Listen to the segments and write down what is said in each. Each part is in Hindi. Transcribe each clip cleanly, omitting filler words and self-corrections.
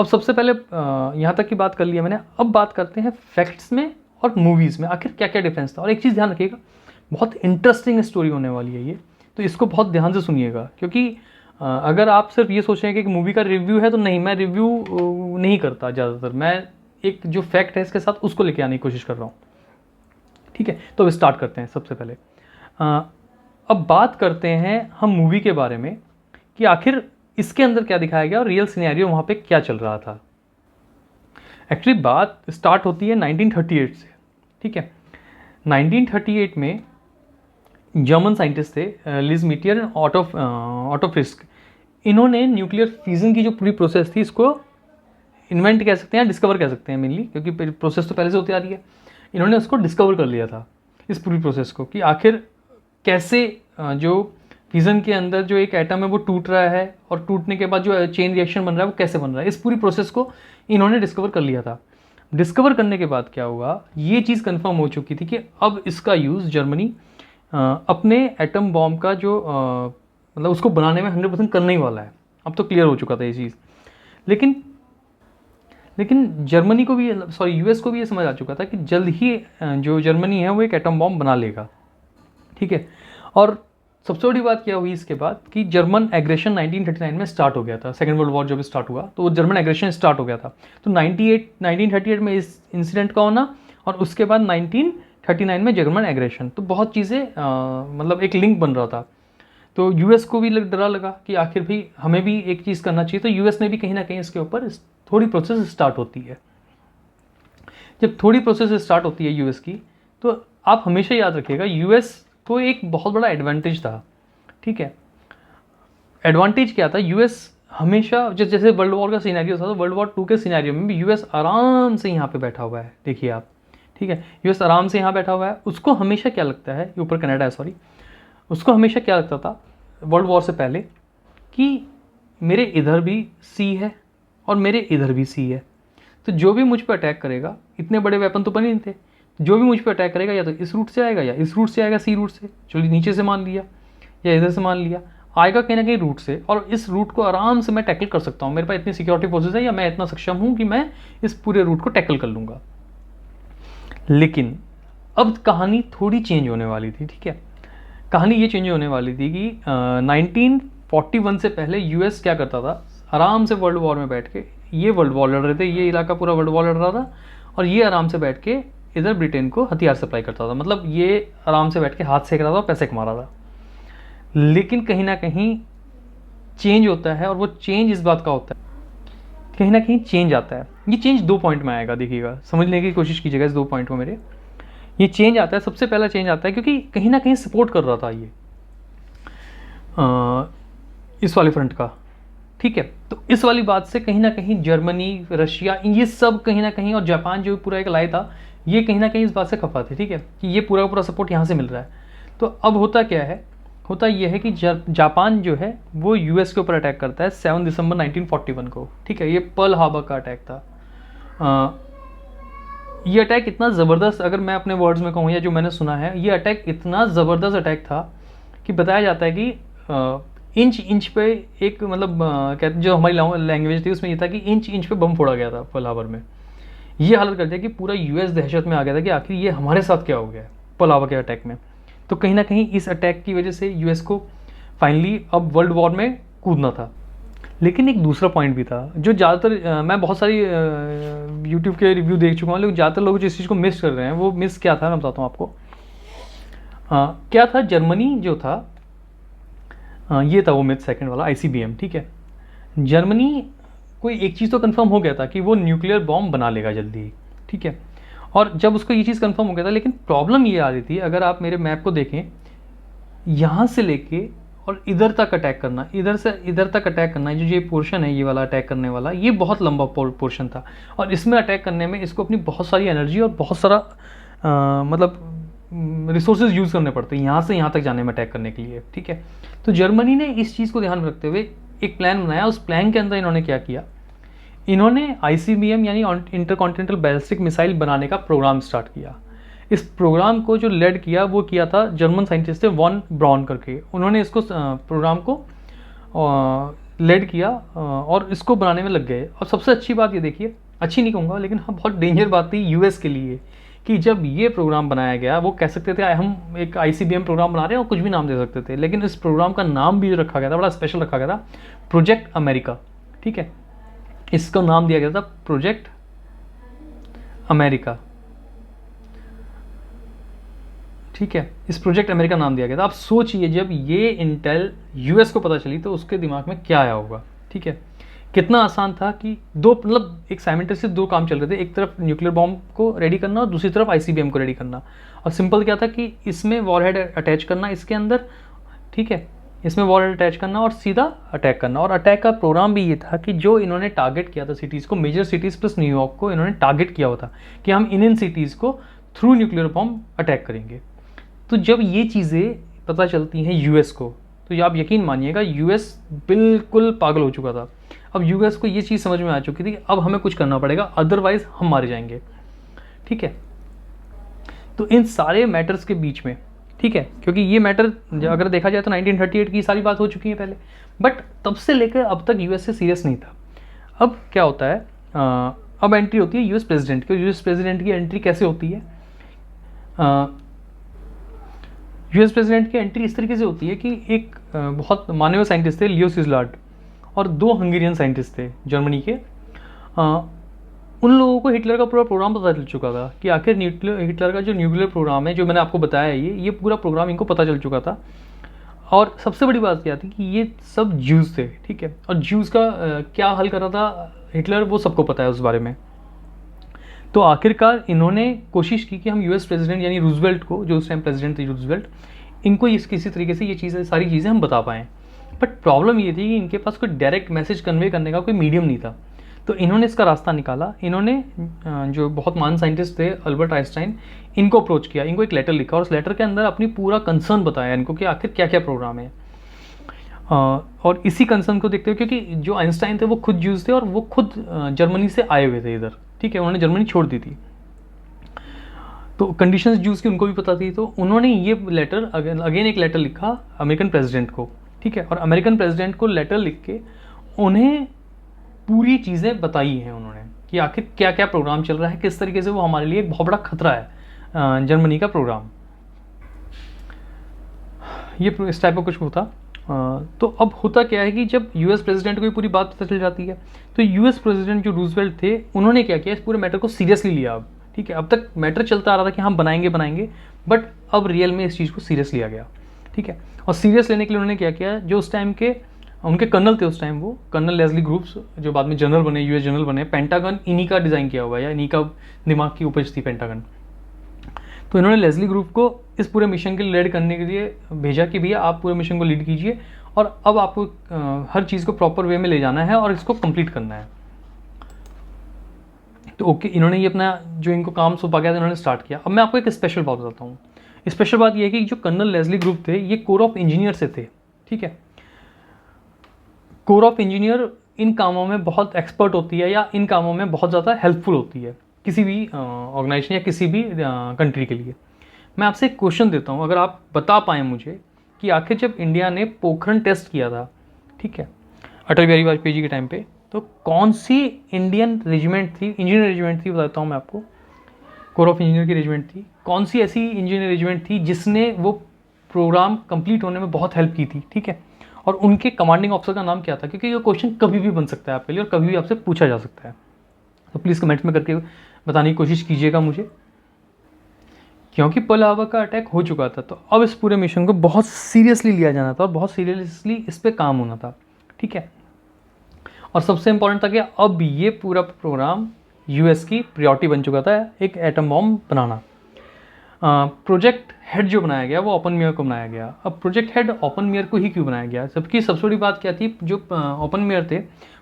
अब सबसे पहले यहाँ तक की बात कर लिया मैंने, अब बात करते हैं फैक्ट्स में और मूवीज़ में आखिर क्या क्या डिफरेंस था। और एक चीज़ ध्यान रखिएगा, बहुत इंटरेस्टिंग स्टोरी होने वाली है ये, तो इसको बहुत ध्यान से सुनिएगा, क्योंकि अगर आप सिर्फ ये सोचेंगे कि मूवी का रिव्यू है, तो नहीं, मैं रिव्यू नहीं करता ज़्यादातर, मैं एक जो फैक्ट है इसके साथ उसको लेके आने की कोशिश कर रहा हूँ। ठीक है, तो अब स्टार्ट करते हैं। सबसे पहले अब बात करते हैं हम मूवी के बारे में कि आखिर इसके अंदर क्या दिखाया गया और रियल सिनेरियो वहाँ पे क्या चल रहा था। एक्चुअली बात स्टार्ट होती है 1938 से। ठीक है, 1938 में जर्मन साइंटिस्ट थे लिज मीटियर ऑटो फ्रिस्क, इन्होंने न्यूक्लियर फ्यूजन की जो पूरी प्रोसेस थी इसको इन्वेंट कह सकते हैं, डिस्कवर कह सकते हैं मेनली, क्योंकि प्रोसेस तो पहले से होती आ रही है। इन्होंने उसको डिस्कवर कर लिया था, इस पूरी प्रोसेस को, कि आखिर कैसे जो फ्यूजन के अंदर जो एक एटम है वो टूट रहा है और टूटने के बाद जो चेन रिएक्शन बन रहा है वो कैसे बन रहा है। इस पूरी प्रोसेस को इन्होंने डिस्कवर कर लिया था। डिस्कवर करने के बाद क्या हुआ, ये चीज़ कंफर्म हो चुकी थी कि अब इसका यूज़ जर्मनी अपने एटम बॉम्ब का जो मतलब उसको बनाने में 100% करने ही वाला है। अब तो क्लियर हो चुका था ये चीज़। लेकिन जर्मनी को भी, सॉरी यूएस को भी ये समझ आ चुका था कि जल्द ही जो जर्मनी है वो एक एटम बॉम्ब बना लेगा। ठीक है, और सबसे बड़ी बात क्या हुई इसके बाद कि जर्मन एग्रेशन 1939 में स्टार्ट हो गया था। सेकेंड वर्ल्ड वॉर जब स्टार्ट हुआ तो वो जर्मन एग्रेशन स्टार्ट हो गया था। तो 1938 में इस इंसिडेंट का होना और उसके बाद 1939 में जर्मन एग्रेशन, तो बहुत चीज़ें मतलब एक लिंक बन रहा था। तो यूएस को भी डरा लगा कि आखिर भी हमें भी एक चीज़ करना चाहिए, तो यूएस ने भी कहीं ना कहीं इसके ऊपर थोड़ी प्रोसेस स्टार्ट होती है। जब थोड़ी प्रोसेस स्टार्ट होती है यूएस की, तो आप हमेशा याद रखिएगा यूएस को एक बहुत बड़ा एडवांटेज था। ठीक है, एडवांटेज क्या था, यूएस हमेशा जैसे वर्ल्ड वॉर का सिनेरियो था, तो वर्ल्ड वॉर 2 के सिनेरियो में भी यूएस आराम से यहाँ पे बैठा हुआ है, देखिए आप। ठीक है, यूएस आराम से यहाँ बैठा हुआ है। उसको हमेशा क्या लगता है, ऊपर कनाडा है सॉरी, उसको हमेशा क्या लगता था वर्ल्ड वॉर से पहले कि मेरे इधर भी सी है और मेरे इधर भी सी है, तो जो भी मुझ पर अटैक करेगा, इतने बड़े वेपन तो बने नहीं थे, जो भी मुझ पर अटैक करेगा या तो इस रूट से आएगा या इस रूट से आएगा, सी रूट से, चलिए नीचे से मान लिया या इधर से मान लिया, आएगा कहीं ना कहीं रूट से, और इस रूट को आराम से मैं टैकल कर सकता हूँ। मेरे पास इतनी सिक्योरिटी फोर्सेज है या मैं इतना सक्षम हूँ कि मैं इस पूरे रूट को टैकल कर लूँगा। लेकिन अब कहानी थोड़ी चेंज होने वाली थी। ठीक है, कहानी ये चेंज होने वाली थी कि 1941 से पहले यूएस क्या करता था, आराम से वर्ल्ड वॉर में बैठ के, ये वर्ल्ड वॉर लड़ रहे थे, ये इलाका पूरा वर्ल्ड वॉर लड़ रहा था, और ये आराम से बैठ के इधर ब्रिटेन को हथियार सप्लाई करता था। मतलब ये आराम से बैठ के हाथ सेक रहा था, पैसे कमा रहा था। लेकिन कहीं ना कहीं चेंज होता है, और वो चेंज इस बात का होता है, कहीं ना कहीं चेंज आता है। ये चेंज 2 पॉइंट में आएगा, देखिएगा, समझने की कोशिश कीजिएगा इस 2 पॉइंट को मेरे। ये चेंज आता है, सबसे पहला चेंज आता है क्योंकि कहीं ना कहीं सपोर्ट कर रहा था ये इस वाले फ्रंट का। ठीक है, तो इस वाली बात से कहीं ना कहीं जर्मनी, रशिया, ये सब कहीं ना कहीं, और जापान जो पूरा एक लाई था, ये कहीं ना कहीं इस बात से खफा थे। ठीक है, कि ये पूरा पूरा सपोर्ट यहाँ से मिल रहा है। तो अब होता क्या है, होता यह है कि जापान जो है वो यूएस के ऊपर अटैक करता है 7 दिसंबर 1941 को। ठीक है, ये पर्ल हार्बर का अटैक था। ये अटैक इतना ज़बरदस्त, अगर मैं अपने वर्ड्स में कहूँ या जो मैंने सुना है, ये अटैक इतना ज़बरदस्त अटैक था कि बताया जाता है कि इंच इंच पे एक, मतलब कहते जो हमारी लैंग्वेज थी उसमें ये था कि इंच इंच पे बम फोड़ा गया था पर्ल हार्बर में। ये हालत कर दिया कि पूरा यूएस दहशत में आ गया था कि आखिर ये हमारे साथ क्या हो गया है पर्ल हार्बर के अटैक में। तो कहीं ना कहीं इस अटैक की वजह से यूएस को फाइनली अब वर्ल्ड वॉर में कूदना था। लेकिन एक दूसरा पॉइंट भी था जो ज़्यादातर मैं बहुत सारी यूट्यूब के रिव्यू देख चुका हूँ, लेकिन ज़्यादातर लोग जिस चीज़ को मिस कर रहे हैं, वो मिस क्या था मैं बताता हूँ आपको। क्या था, जर्मनी जो था, ये था वो मिथ सेकंड वाला ICBM। ठीक है, जर्मनी को एक चीज़ तो कंफर्म हो गया था कि वो न्यूक्लियर बॉम्ब बना लेगा जल्दी। ठीक है, और जब उसको ये चीज़ कंफर्म हो गया था, लेकिन प्रॉब्लम ये आ रही थी, अगर आप मेरे मैप को देखें, यहाँ से लेके और इधर तक अटैक करना, इधर से इधर तक अटैक करना, जो ये पोर्शन है ये वाला अटैक करने वाला, ये बहुत लंबा पोर्शन था, और इसमें अटैक करने में इसको अपनी बहुत सारी एनर्जी और बहुत सारा मतलब रिसोर्सेज यूज़ करने पड़ते हैं यहाँ से यहाँ तक जाने में अटैक करने के लिए। ठीक है, तो जर्मनी ने इस चीज़ को ध्यान में रखते हुए एक प्लान बनाया। उस प्लान के अंदर इन्होंने क्या किया, इन्होंने ICBM यानी इंटरकॉन्टिनेंटल बैलिस्टिक मिसाइल बनाने का प्रोग्राम स्टार्ट किया। इस प्रोग्राम को जो लेड किया वो किया था जर्मन साइंटिस्ट थे वॉन ब्राउन करके। उन्होंने इसको प्रोग्राम को लेड किया और इसको बनाने में लग गए। और सबसे अच्छी बात ये देखिए, अच्छी नहीं कहूँगा लेकिन हाँ बहुत डेंजर बात थी यूएस के लिए कि जब ये प्रोग्राम बनाया गया, वो कह सकते थे हम एक आईसीबीएम प्रोग्राम बना रहे हैं और कुछ भी नाम दे सकते थे, लेकिन इस प्रोग्राम का नाम भी जो रखा गया था बड़ा स्पेशल रखा गया था, प्रोजेक्ट अमेरिका। ठीक है, इसका नाम दिया गया था प्रोजेक्ट अमेरिका। ठीक है, इस प्रोजेक्ट अमेरिका नाम दिया गया था। आप सोचिए जब ये इंटेल यूएस को पता चली तो उसके दिमाग में क्या आया होगा। ठीक है, कितना आसान था कि दो मतलब एक साइमल्टेनियसली दो काम चल रहे थे, एक तरफ न्यूक्लियर बॉम्ब को रेडी करना और दूसरी तरफ आईसीबीएम को रेडी करना। और सिंपल क्या था कि इसमें वॉरहेड अटैच करना इसके अंदर, ठीक है, इसमें वॉरहेड अटैच करना और सीधा अटैक करना। और अटैक का प्रोग्राम भी ये था कि जो इन्होंने टारगेट किया था सिटीज़ को, मेजर सिटीज़ प्लस न्यूयॉर्क को इन्होंने टारगेट किया हुआ था कि हम इन सिटीज़ को थ्रू न्यूक्लियर बॉम्ब अटैक करेंगे। तो जब ये चीज़ें पता चलती हैं यूएस को, तो आप यकीन मानिएगा यूएस बिल्कुल पागल हो चुका था। अब यूएस को ये चीज़ समझ में आ चुकी थी कि अब हमें कुछ करना पड़ेगा, अदरवाइज हम मारे जाएंगे। ठीक है, तो इन सारे मैटर्स के बीच में, ठीक है, क्योंकि ये मैटर अगर देखा जाए तो 1938 की सारी बात हो चुकी है पहले, बट तब से लेकर अब तक यूएस से सीरियस नहीं था। अब क्या होता है, अब एंट्री होती है यूएस प्रेसिडेंट की। यूएस प्रेसिडेंट की एंट्री कैसे होती है, यूएस प्रेसिडेंट की एंट्री इस तरीके से होती है कि एक बहुत माने हुए साइंटिस्ट थे लियो सिजलार्ड, और दो हंगेरियन साइंटिस्ट थे जर्मनी के। उन लोगों को हिटलर का पूरा प्रोग्राम पता चल चुका था कि आखिर हिटलर का जो न्यूक्लियर प्रोग्राम है, जो मैंने आपको बताया, ये पूरा प्रोग्राम इनको पता चल चुका था। और सबसे बड़ी बात क्या थी कि ये सब ज्यूज़ थे। ठीक है, और ज्यूज़ का क्या हल कर रहा था हिटलर, वो सबको पता है उस बारे में। तो आखिरकार इन्होंने कोशिश की कि हम यूएस प्रेसिडेंट यानी रूजवेल्ट को, जो उस टाइम प्रेसिडेंट थे रूजवेल्ट, इनको इस किसी तरीके से ये चीज़ें सारी चीज़ें हम बता पाएँ। बट प्रॉब्लम ये थी कि इनके पास कोई डायरेक्ट मैसेज कन्वे करने का कोई मीडियम नहीं था। तो इन्होंने इसका रास्ता निकाला। इन्होंने जो बहुत महान साइंटिस्ट थे अल्बर्ट आइंस्टाइन, इनको अप्रोच किया, इनको एक लेटर लिखा और उस लेटर के अंदर अपनी पूरा कंसर्न बताया इनको कि आखिर क्या क्या प्रोग्राम है। और इसी कंसर्न को देखते हुए, क्योंकि जो आइंस्टाइन थे वो खुद ज्यूज थे और वो खुद जर्मनी से आए हुए थे इधर। ठीक है, उन्होंने जर्मनी छोड़ दी थी, तो कंडीशंस ज्यूज की उनको भी पता थी। तो उन्होंने ये लेटर अगेन एक लेटर लिखा अमेरिकन प्रेसिडेंट को। ठीक है, और अमेरिकन प्रेसिडेंट को लेटर लिख के उन्हें पूरी चीज़ें बताई हैं उन्होंने कि आखिर क्या क्या प्रोग्राम चल रहा है, किस तरीके से वो हमारे लिए एक बहुत बड़ा खतरा है जर्मनी का प्रोग्राम। ये इस टाइप का कुछ होता। तो अब होता क्या है कि जब यूएस प्रेसिडेंट को ये पूरी बात पता चल जाती है, तो यूएस प्रेसिडेंट जो रूजवेल्ट थे, उन्होंने क्या किया, इस पूरे मैटर को सीरियसली लिया। अब ठीक है, अब तक मैटर चलता आ रहा था कि हम बनाएंगे, बट अब रियल में इस चीज़ को सीरियस लिया गया। ठीक है, और सीरियस लेने के लिए उन्होंने क्या किया, जो उस टाइम के उनके कर्नल थे उस टाइम, वो कर्नल लेस्ली ग्रुप्स, जो बाद में जनरल बने, यूएस जनरल बने, पेंटागन इन्हीं का डिज़ाइन किया हुआ है, या इन्हीं का दिमाग की उपज थी पेंटागन। तो इन्होंने लेस्ली ग्रुप को इस पूरे मिशन के लीड करने के लिए भेजा कि भैया आप पूरे मिशन को लीड कीजिए और अब आपको हर चीज़ को प्रॉपर वे में ले जाना है और इसको कंप्लीट करना है। तो ओके, इन्होंने ये अपना जो इनको काम सौंपा गया था इन्होंने स्टार्ट किया। अब मैं आपको एक स्पेशल बात बताता हूँ। स्पेशल बात यह है कि जो कर्नल लेस्ली ग्रुप थे, ये कोर ऑफ इंजीनियर से थे। ठीक है, कोर ऑफ इंजीनियर इन कामों में बहुत एक्सपर्ट होती है, या इन कामों में बहुत ज़्यादा हेल्पफुल होती है किसी भी ऑर्गेनाइजेशन या किसी भी कंट्री के लिए। मैं आपसे एक क्वेश्चन देता हूँ, अगर आप बता पाएँ मुझे कि आखिर जब इंडिया ने पोखरण टेस्ट किया था, ठीक है, अटल बिहारी वाजपेयी जी के टाइम पे, तो कौन सी इंडियन रेजिमेंट थी, इंजीनियर रेजिमेंट थी, बताता हूँ मैं आपको, कोर ऑफ इंजीनियर की रेजिमेंट थी, कौन सी ऐसी इंजीनियर रेजिमेंट थी जिसने वो प्रोग्राम कंप्लीट होने में बहुत हेल्प की थी। ठीक है, और उनके कमांडिंग ऑफिसर का नाम क्या था, क्योंकि ये क्वेश्चन कभी भी बन सकता है आपके लिए और कभी भी आपसे पूछा जा सकता है। तो प्लीज़ कमेंट्स में करके बताने की कोशिश कीजिएगा मुझे, क्योंकि पर्ल हार्बर का अटैक हो चुका था। तो अब इस पूरे मिशन को बहुत सीरियसली लिया जाना था और बहुत सीरियसली इस पर काम होना था। ठीक है, और सबसे इंपॉर्टेंट था कि अब ये पूरा प्रोग्राम यूएस की प्रायोरिटी बन चुका था, एक एटम बॉम्ब बनाना। प्रोजेक्ट हेड जो बनाया गया वो ओपनमेयर को बनाया गया। अब प्रोजेक्ट हेड ओपनमेयर को ही क्यों बनाया गया, सबकी सबसे बड़ी बात क्या थी, जो ओपनमेयर थे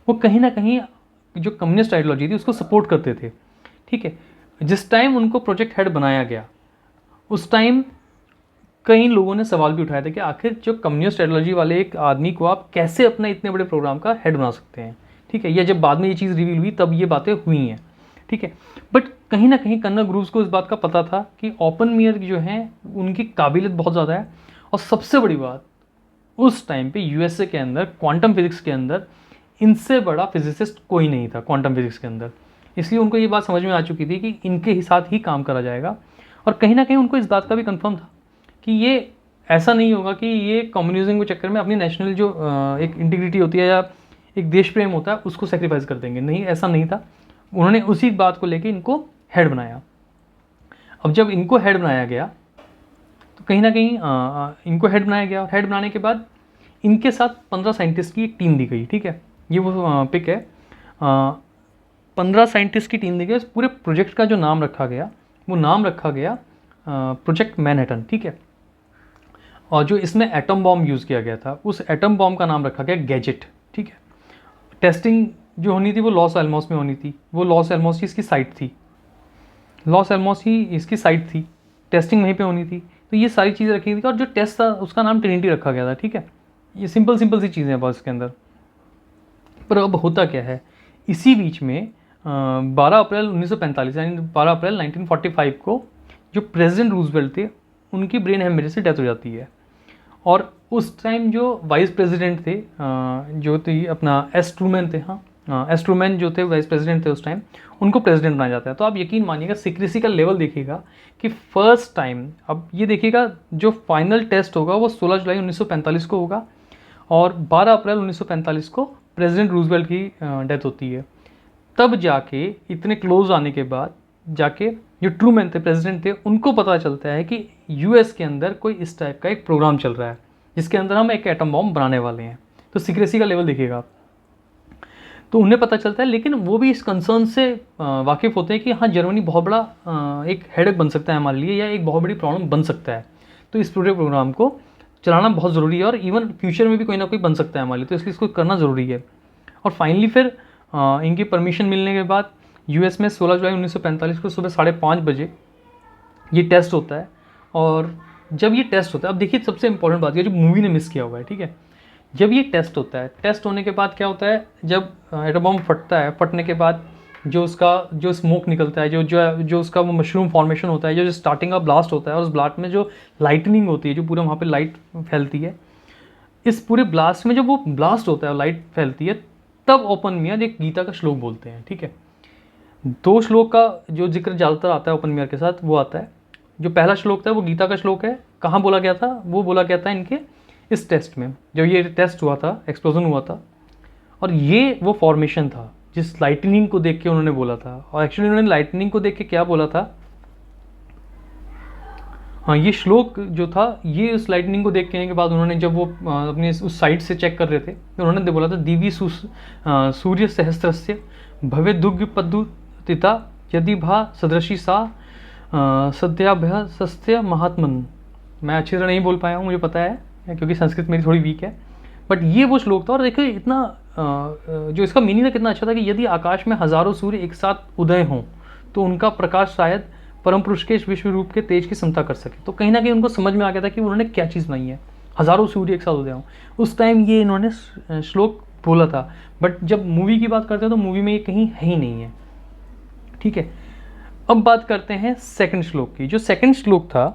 वो कहीं ना कहीं जो कम्युनिस्ट आइडियोलॉजी थी उसको सपोर्ट करते थे। ठीक है, जिस टाइम उनको प्रोजेक्ट हेड बनाया गया उस टाइम कई लोगों ने सवाल भी उठाया था कि आखिर जो कम्युनिस्ट आइडियोलॉजी वाले एक आदमी को आप कैसे अपना इतने बड़े प्रोग्राम का हेड बना सकते हैं। ठीक है, या जब बाद में ये चीज़ रिवील हुई तब ये बातें हुई हैं। ठीक है, बट कहीं ना कहीं कर्नल ग्रूव्स को इस बात का पता था कि ओपनमेयर जो हैं उनकी काबिलियत बहुत ज़्यादा है, और सबसे बड़ी बात उस टाइम पे यूएसए के अंदर क्वांटम फिजिक्स के अंदर इनसे बड़ा फिजिसिस्ट कोई नहीं था क्वांटम फिजिक्स के अंदर। इसलिए उनको ये बात समझ में आ चुकी थी कि इनके साथ ही काम करा जाएगा, और कहीं ना कहीं उनको इस बात का भी कंफर्म था कि ये ऐसा नहीं होगा कि ये कम्युनिज्म के चक्कर में अपनी नेशनल जो एक इंटीग्रिटी होती है या एक देश प्रेम होता है उसको सेक्रीफाइस कर देंगे। नहीं, ऐसा नहीं था। उन्होंने उसी बात को लेके इनको हेड बनाया। अब जब इनको हेड बनाया गया तो कहीं ना कहीं इनको हेड बनाया गया। हेड बनाने के बाद इनके साथ 15 साइंटिस्ट की एक टीम दी गई। ठीक है, ये वो पिक है। 15 साइंटिस्ट की टीम दी गई। इस पूरे प्रोजेक्ट का जो नाम रखा गया वो नाम रखा गया प्रोजेक्ट मैनहट्टन। ठीक है, और जो इसमें एटम बॉम्ब यूज़ किया गया था उस एटम बॉम्ब का नाम रखा गया गैजेट। ठीक है, टेस्टिंग जो होनी थी वो लॉस एलमॉस में होनी थी। वो लॉस एलमॉस ही इसकी साइट थी। लॉस एलमॉस ही इसकी साइट थी, टेस्टिंग वहीं पे होनी थी। तो ये सारी चीज़ें रखी थी और जो टेस्ट था उसका नाम ट्रिनिटी रखा गया था। ठीक है, ये सिंपल सी चीज़ें हैं बस इसके अंदर। पर अब होता क्या है, इसी बीच में 12 अप्रैल 1945 यानी 12 अप्रैल 1945 को जो प्रेसिडेंट रूजवेल्ट थे उनकी ब्रेन हेमरेज से डेथ हो जाती है। और उस टाइम जो वाइस प्रेसिडेंट थे जो थे अपना एस ट्रूमैन थे। हाँ, एस ट्रूमैन जो थे वाइस प्रेसिडेंट थे उस टाइम, उनको प्रेसिडेंट बनाया जाता है। तो आप यकीन मानिएगा सीक्रेसी का लेवल देखिएगा कि फर्स्ट टाइम, अब ये देखिएगा जो फाइनल टेस्ट होगा वो 16 जुलाई 1945 को होगा और 12 अप्रैल 1945 को प्रेसिडेंट रूजवेल्ट की डेथ होती है। तब जाके इतने क्लोज आने के बाद जाके जो ट्रूमैन थे प्रेसिडेंट थे उनको पता चलता है कि यूएस के अंदर कोई इस टाइप का एक प्रोग्राम चल रहा है जिसके अंदर हम एक एटम बॉम्ब बनाने वाले हैं। तो सीक्रेसी का लेवल देखिएगा आप। तो उन्हें पता चलता है, लेकिन वो भी इस कंसर्न से वाकिफ़ होते हैं कि हाँ जर्मनी बहुत बड़ा एक हेडेक बन सकता है हमारे लिए या एक बहुत बड़ी प्रॉब्लम बन सकता है। तो इस पूरे प्रोग्राम को चलाना बहुत ज़रूरी है और इवन फ्यूचर में भी कोई ना कोई बन सकता है हमारे लिए, तो इसलिए इसको करना ज़रूरी है। और फाइनली फिर इनकी परमिशन मिलने के बाद यूएस में 16 जुलाई 1945 को सुबह 5:30 बजे ये टेस्ट होता है। और जब ये टेस्ट होता है, अब देखिए सबसे इंपॉर्टेंट बात है जो मूवी ने मिस किया हुआ है। ठीक है, जब ये टेस्ट होता है, टेस्ट होने के बाद क्या होता है, जब एटम बॉम्ब फटता है, फटने के बाद जो स्मोक निकलता है, जो उसका वो मशरूम फॉर्मेशन होता है, जो स्टार्टिंग का ब्लास्ट होता है और उस ब्लास्ट में जो लाइटनिंग होती है, जो पूरा वहाँ पे लाइट फैलती है, इस पूरे ब्लास्ट में जब वो ब्लास्ट होता है, लाइट फैलती है, तब ओपन मियर एक गीता का श्लोक बोलते हैं। ठीक है, 2 श्लोक का जो जिक्र ज़्यादातर आता है ओपन मियर के साथ वो आता है। जो पहला श्लोक था वो गीता का श्लोक है। कहाँ बोला गया था? वो बोला गया था इनके इस टेस्ट में, जब ये टेस्ट हुआ था, एक्सप्लोजन हुआ था, और ये वो फॉर्मेशन था जिस लाइटनिंग को देख के उन्होंने बोला था। और एक्चुअली उन्होंने लाइटनिंग को देख के क्या बोला था, हाँ ये श्लोक जो था ये उस लाइटनिंग को देख के के बाद उन्होंने जब वो अपने उस साइट से चेक कर रहे थे तो उन्होंने बोला था दिवी सूर्य सहस्त्रस्य भवे दुग्ध पद्धुतिता यदि भा सदृशी सा सद्याभ्य सस्त्य महात्मन। मैं अच्छी तरह नहीं बोल पाया हूँ, मुझे पता है क्योंकि संस्कृत मेरी थोड़ी वीक है, बट ये वो श्लोक था। और देखो इतना जो इसका मीनिंग था कितना अच्छा था कि यदि आकाश में हजारों सूर्य एक साथ उदय हों तो उनका प्रकाश शायद परम पुरुष के इस विश्व रूप के तेज की समता कर सके। तो कहीं ना कहीं उनको समझ में आ गया था कि उन्होंने क्या चीज़ बनाई है, हजारों सूर्य एक साथ उदय हों। उस टाइम ये इन्होंने श्लोक बोला था, बट जब मूवी की बात करते हैं तो मूवी में ये कहीं है ही नहीं है। ठीक है, अब बात करते हैं सेकंड श्लोक की। जो सेकंड श्लोक था,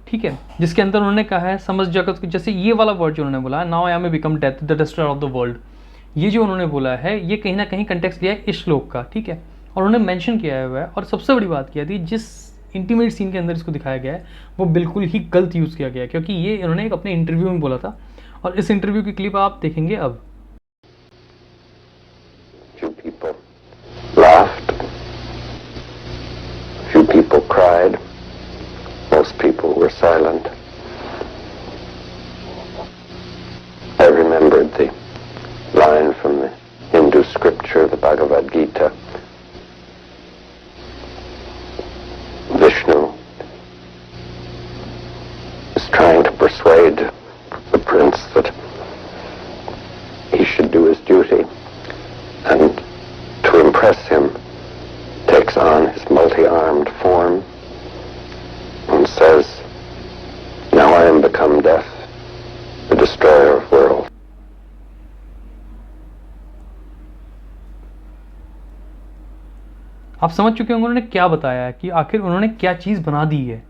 ठीक है, जिसके अंदर उन्होंने कहा है समझ जगत को, जैसे ये वाला वर्ड जो उन्होंने बोला है, now I am become death the destroyer of the world, ये जो उन्होंने बोला है ये कहीं ना कहीं कंटेक्स्ट लिया है इस श्लोक का। ठीक है, और उन्होंने मेंशन किया हुआ है। और सबसे बड़ी बात क्या थी, जिस इंटीमेट सीन के अंदर इसको दिखाया गया है वो बिल्कुल ही गलत यूज़ किया गया है, क्योंकि ये इन्होंने एक अपने इंटरव्यू में बोला था। और इस इंटरव्यू की क्लिप आप देखेंगे अब। Cried. Most people were silent. I remembered the line from the Hindu scripture, the Bhagavad Gita. Vishnu is trying to persuade the prince that he should do his duty, and to impress him takes on his multi-armed form and says, now I am become death, the destroyer of worlds. आप समझ चुके होंगे उन्होंने क्या बताया है कि आखिर उन्होंने क्या चीज़ बना दी है।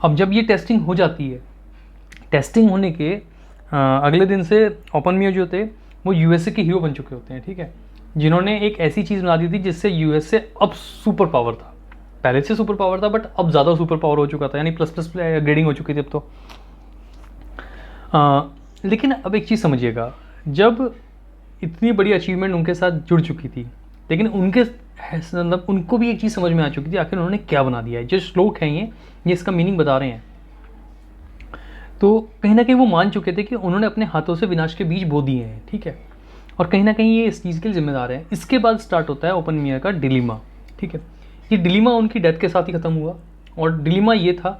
अब जब ये टेस्टिंग हो जाती है, टेस्टिंग होने के अगले दिन से ओपनमियर जो थे वो यूएसए के हीरो बन चुके होते हैं, ठीक है, जिन्होंने एक ऐसी चीज़ बना दी थी जिससे यूएसए अब सुपर पावर था। पहले से सुपर पावर था बट अब ज़्यादा सुपर पावर हो चुका था, यानी प्लस प्लस ग्रेडिंग हो चुकी थी अब तो। लेकिन अब एक चीज़ समझिएगा, जब इतनी बड़ी अचीवमेंट उनके साथ जुड़ चुकी थी, लेकिन उनके मतलब उनको भी एक चीज़ समझ में आ चुकी थी आखिर उन्होंने क्या बना दिया है। जो श्लोक हैं ये इसका मीनिंग बता रहे हैं। तो कहीं ना कहीं वो मान चुके थे कि उन्होंने अपने हाथों से विनाश के बीज बो दिए हैं, ठीक है, और कहीं ना कहीं ये इस चीज़ के लिए जिम्मेदार हैं। इसके बाद स्टार्ट होता है ओपनमियर का डिलीमा, ठीक है। ये डिलीमा उनकी डेथ के साथ ही ख़त्म हुआ, और डिलीमा ये था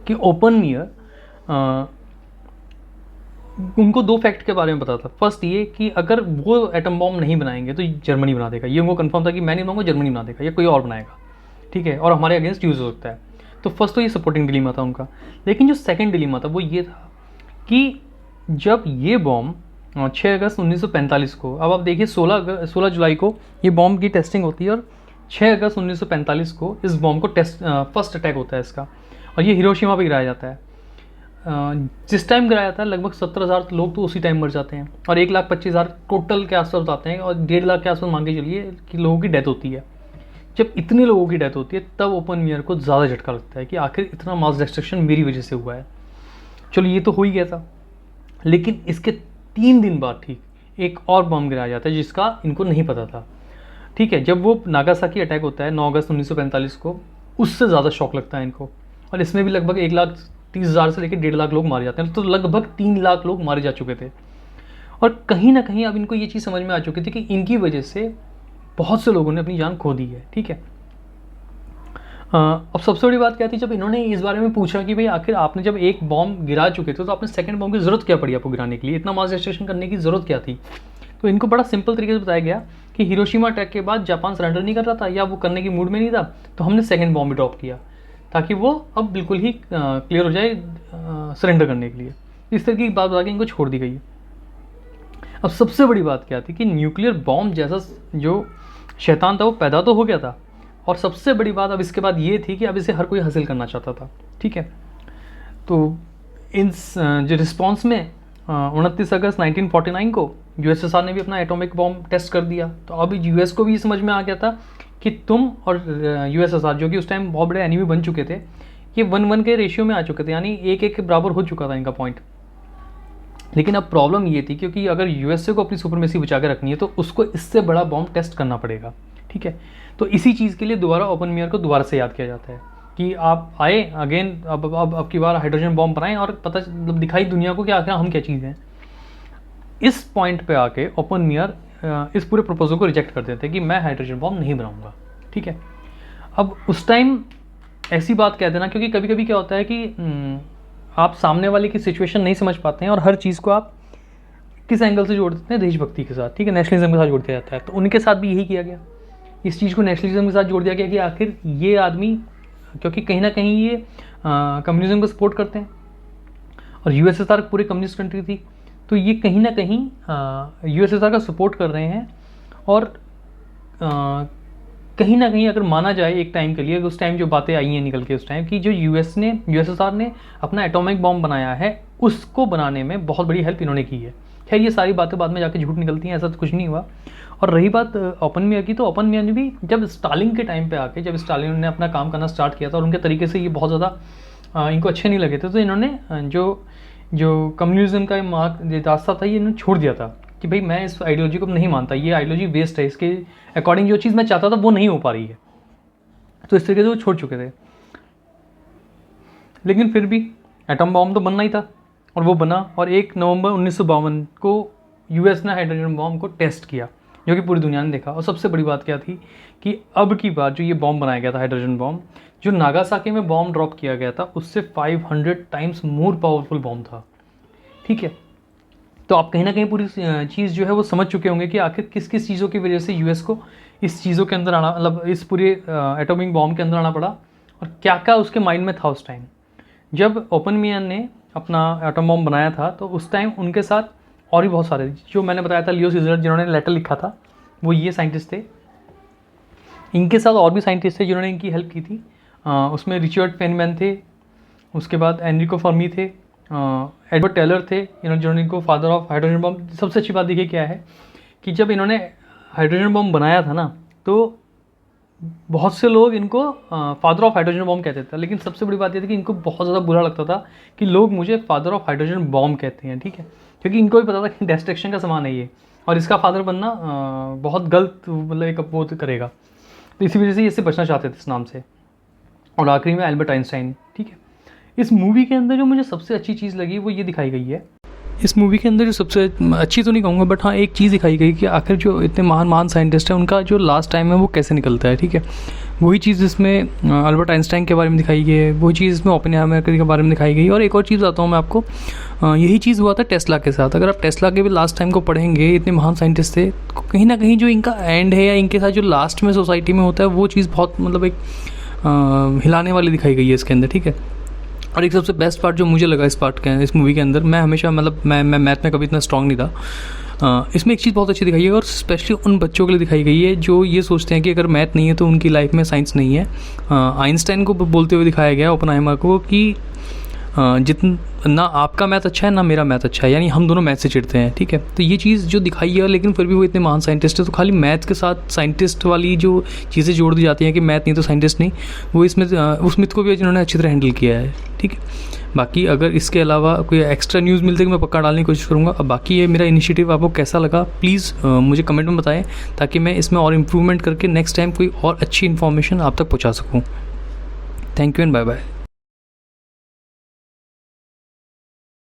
कि ओपनमियर उनको 2 फैक्ट के बारे में पता था। फर्स्ट ये कि अगर वो एटम बॉम्ब नहीं बनाएंगे तो जर्मनी बना देगा, ये उनको कंफर्म था कि मैं नहीं बनाऊंगा, जर्मनी बना देगा या कोई और बनाएगा, ठीक है, और हमारे अगेंस्ट यूज़ हो सकता है। तो फर्स्ट तो ये सपोर्टिंग डिलीमा था उनका। लेकिन जो सेकंड डिलीमा था वो ये था कि जब ये बॉम्ब 6 अगस्त 1945 को, अब आप देखिए 16 जुलाई को ये बॉम्ब की टेस्टिंग होती है, और 6 अगस्त 1945 को इस बॉम्ब को फर्स्ट अटैक होता है इसका, और ये हिरोशिमा पे गिराया जाता है। जिस टाइम गिराया था लगभग 17,000 लोग तो उसी टाइम मर जाते हैं, और 1,25,000 टोटल के आसपास आते हैं, और 1.5 लाख के आसपास मान के चलिए कि लोगों की डेथ होती है। जब इतने लोगों की डेथ होती है तब ओपनमियर को ज़्यादा झटका लगता है कि आखिर इतना मास डिस्ट्रक्शन मेरी वजह से हुआ है। चलो ये तो हो ही गया था, लेकिन इसके 3 दिन बाद ठीक एक और बम गिराया जाता है जिसका इनको नहीं पता था, ठीक है। जब वो नागासाकी अटैक होता है 9 अगस्त 1945 को, उससे ज़्यादा शॉक लगता है इनको, और इसमें भी लगभग 1,30,000 से लेकर 1.5 लाख लोग मारे जाते हैं, तो लगभग 3 लाख लोग मारे जा चुके थे। और कहीं ना कहीं अब इनको ये चीज़ समझ में आ चुकी थी कि इनकी वजह से बहुत से लोगों ने अपनी जान खो दी है, ठीक है। अब सबसे बड़ी बात क्या थी, जब इन्होंने इस बारे में पूछा कि भाई आखिर आपने जब एक बॉम्ब गिरा चुके थे तो आपने सेकंड बॉम्ब की ज़रूरत क्या पड़ी आपको गिराने के लिए, इतना मास डिस्ट्रक्शन करने की ज़रूरत क्या थी। तो इनको बड़ा सिंपल तरीके से बताया गया कि हिरोशिमा अटैक के बाद जापान सरेंडर नहीं कर रहा था या वो करने की मूड में नहीं था, तो हमने सेकेंड बॉम्ब भी ड्रॉप किया ताकि वो अब बिल्कुल ही क्लियर हो जाए सरेंडर करने के लिए। इस तरह की बात बता के इनको छोड़ दी गई। अब सबसे बड़ी बात क्या थी कि न्यूक्लियर बॉम्ब जैसा जो शैतान था वो पैदा तो हो गया था, और सबसे बड़ी बात अब इसके बाद ये थी कि अब इसे हर कोई हासिल करना चाहता था, ठीक है। तो इन जो रिस्पॉन्स में 29 अगस्त 1949 को यूएसएसआर ने भी अपना एटॉमिक बॉम्ब टेस्ट कर दिया। तो अब यूएस को भी समझ में आ गया था कि तुम और यूएसएसआर, जो कि उस टाइम बहुत बड़े एनिमी बन चुके थे, ये 1-1 के रेशियो में आ चुके थे, यानी 1-1 के बराबर हो चुका था इनका पॉइंट। लेकिन अब प्रॉब्लम ये थी क्योंकि अगर यूएसए को अपनी सुपरमेसी बचा के रखनी है तो उसको इससे बड़ा बॉम्ब टेस्ट करना पड़ेगा, ठीक है। तो इसी चीज़ के लिए दोबारा ओपनमियर को दोबारा से याद किया जाता है कि आप आए अगेन, अब की बार हाइड्रोजन बॉम्ब बनाएं और पता दिखाई दुनिया को कि आखिर हम क्या चीज़ हैं। इस पॉइंट पे आके ओपनमियर इस पूरे प्रपोजल को रिजेक्ट कर देते हैं कि मैं हाइड्रोजन बॉम्ब नहीं बनाऊंगा, ठीक है। अब उस टाइम ऐसी बात कह देना, क्योंकि कभी कभी क्या होता है कि आप सामने वाले की सिचुएशन नहीं समझ पाते हैं और हर चीज़ को आप किस एंगल से जोड़ देते हैं, देशभक्ति के साथ, ठीक है, नेशनलिज्म के साथ जोड़ दिया जाता है। तो उनके साथ भी यही किया गया, इस चीज़ को नेशनलिज्म के साथ जोड़ दिया गया कि आखिर ये आदमी, क्योंकि कहीं ना कहीं ये कम्युनिज्म को सपोर्ट करते हैं और यूएसएसआर पूरी कम्युनिस्ट कंट्री थी, तो ये कहीं ना कहीं यूएसएसआर का सपोर्ट कर रहे हैं। और कहीं ना कहीं अगर माना जाए एक टाइम के लिए, उस टाइम जो बातें आई हैं निकल के उस टाइम की, जो यूएसएसआर ने अपना एटॉमिक बॉम्ब बनाया है उसको बनाने में बहुत बड़ी हेल्प इन्होंने की है। खैर ये सारी बातें बाद में जाके झूठ निकलती हैं, ऐसा तो कुछ नहीं हुआ। और रही बात ओपनमियर की, तो ओपनमियर ने भी जब स्टालिन के टाइम पे आके, जब स्टालिन ने अपना काम करना स्टार्ट किया था और उनके तरीके से ये बहुत ज़्यादा इनको अच्छे नहीं लगे थे, तो इन्होंने जो कम्युनिज्म का मार्ग रास्ता था ये इन्होंने छोड़ दिया था कि भाई मैं इस आइडियोलॉजी को नहीं मानता, ये आइडियोलॉजी वेस्ट है, इसके अकॉर्डिंग जो चीज़ मैं चाहता था वो नहीं हो पा रही है। तो इस तरीके से वो छोड़ चुके थे। लेकिन फिर भी एटम बॉम्ब तो बनना ही था और वो बना, और 1 नवंबर 1952 को यूएस ने हाइड्रोजन बॉम्ब को टेस्ट किया, जो कि पूरी दुनिया ने देखा। और सबसे बड़ी बात क्या थी कि अब की बार जो ये बॉम्ब बनाया गया था हाइड्रोजन बॉम्ब, जो नागासाकी में बॉम्ब ड्रॉप किया गया था उससे 500 टाइम्स मोर पावरफुल बॉम्ब था, ठीक है। तो आप कहीं ना कहीं पूरी चीज़ जो है वो समझ चुके होंगे कि आखिर किस किस चीज़ों की वजह से यूएस को इस चीज़ों के अंदर आना, मतलब इस पूरे एटॉमिक बॉम्ब के अंदर आना पड़ा, और क्या क्या उसके माइंड में था उस टाइम। जब ओपनमियर ने अपना एटम बॉम्ब बनाया था तो उस टाइम उनके साथ और भी बहुत सारे, जो मैंने बताया था लियो सीजर जिन्होंने लेटर लिखा था, वो ये साइंटिस्ट थे। इनके साथ और भी साइंटिस्ट थे जिन्होंने इनकी हेल्प की थी। उसमें रिचर्ड फेनमैन थे, उसके बाद एनरिको फर्मी थे, एडवर्ड टेलर थे, जिन्होंने इनको फादर ऑफ हाइड्रोजन बम। सबसे अच्छी बात देखिए क्या है कि जब इन्होंने हाइड्रोजन बम बनाया था ना, तो बहुत से लोग इनको फादर ऑफ हाइड्रोजन बॉम्ब कहते थे, लेकिन सबसे बड़ी बात ये थी कि इनको बहुत ज़्यादा बुरा लगता था कि लोग मुझे फादर ऑफ हाइड्रोजन बॉम्ब कहते हैं, ठीक है, क्योंकि इनको भी पता था कि डिस्ट्रक्शन का सामान है ये, और इसका फादर बनना बहुत गलत मतलब एक वो करेगा, तो इसी वजह से इससे बचना चाहते थे इस नाम से। और आखिरी में एल्बर्ट आइंस्टाइन, ठीक है। इस मूवी के अंदर जो मुझे सबसे अच्छी चीज़ लगी वो ये दिखाई गई है, इस मूवी के अंदर जो सबसे अच्छी तो नहीं कहूँगा, बट हाँ एक चीज़ दिखाई गई कि आखिर जो इतने महान साइंटिस्ट हैं उनका जो लास्ट टाइम है वो कैसे निकलता है, ठीक है। वही चीज़ इसमें अल्बर्ट आइंस्टाइन के बारे में दिखाई गई है, वही चीज़ इसमें ओपेनहाइमर के बारे में दिखाई गई। और एक और चीज़ बताता हूँ मैं आपको, यही चीज़ हुआ था टेस्ला के साथ। अगर आप टेस्ला के भी लास्ट टाइम को पढ़ेंगे, इतने महान साइंटिस्ट थे, कहीं ना कहीं जो इनका एंड है या इनके साथ जो लास्ट में सोसाइटी में होता है वो चीज़ बहुत मतलब एक हिलाने वाली दिखाई गई है इसके अंदर, ठीक है। और एक सबसे बेस्ट पार्ट जो मुझे लगा इस मूवी के अंदर, मैं हमेशा मतलब मैं मैथ में कभी इतना स्ट्रांग नहीं था, इसमें एक चीज़ बहुत अच्छी दिखाई है और स्पेशली उन बच्चों के लिए दिखाई गई है जो ये सोचते हैं कि अगर मैथ नहीं है तो उनकी लाइफ में साइंस नहीं है। आइंस्टाइन को बोलते हुए दिखाया गया ओपेनहाइमर को कि ना आपका मैथ अच्छा है ना मेरा मैथ अच्छा है, यानी हम दोनों मैथ से चिढ़ते हैं, ठीक है। तो ये चीज़ जो दिखाई है, लेकिन फिर भी वो इतने महान साइंटिस्ट है, तो खाली मैथ के साथ साइंटिस्ट वाली जो चीज़ें जोड़ दी जाती हैं कि मैथ नहीं तो साइंटिस्ट नहीं, वो इसमें उस मिथ को भी जिन्होंने अच्छी तरह हैंडल किया है, ठीक है। बाकी अगर इसके अलावा कोई एक्स्ट्रा न्यूज़ मिलते कि मैं पक्का डालने की कोशिश करूँगा। अब बाकी ये मेरा इनिशिएटिव आपको कैसा लगा प्लीज़ मुझे कमेंट में बताएं, ताकि मैं इसमें और इम्प्रूवमेंट करके नेक्स्ट टाइम कोई और अच्छी इन्फॉर्मेशन आप तक पहुँचा सकूँ। Thank you and bye bye.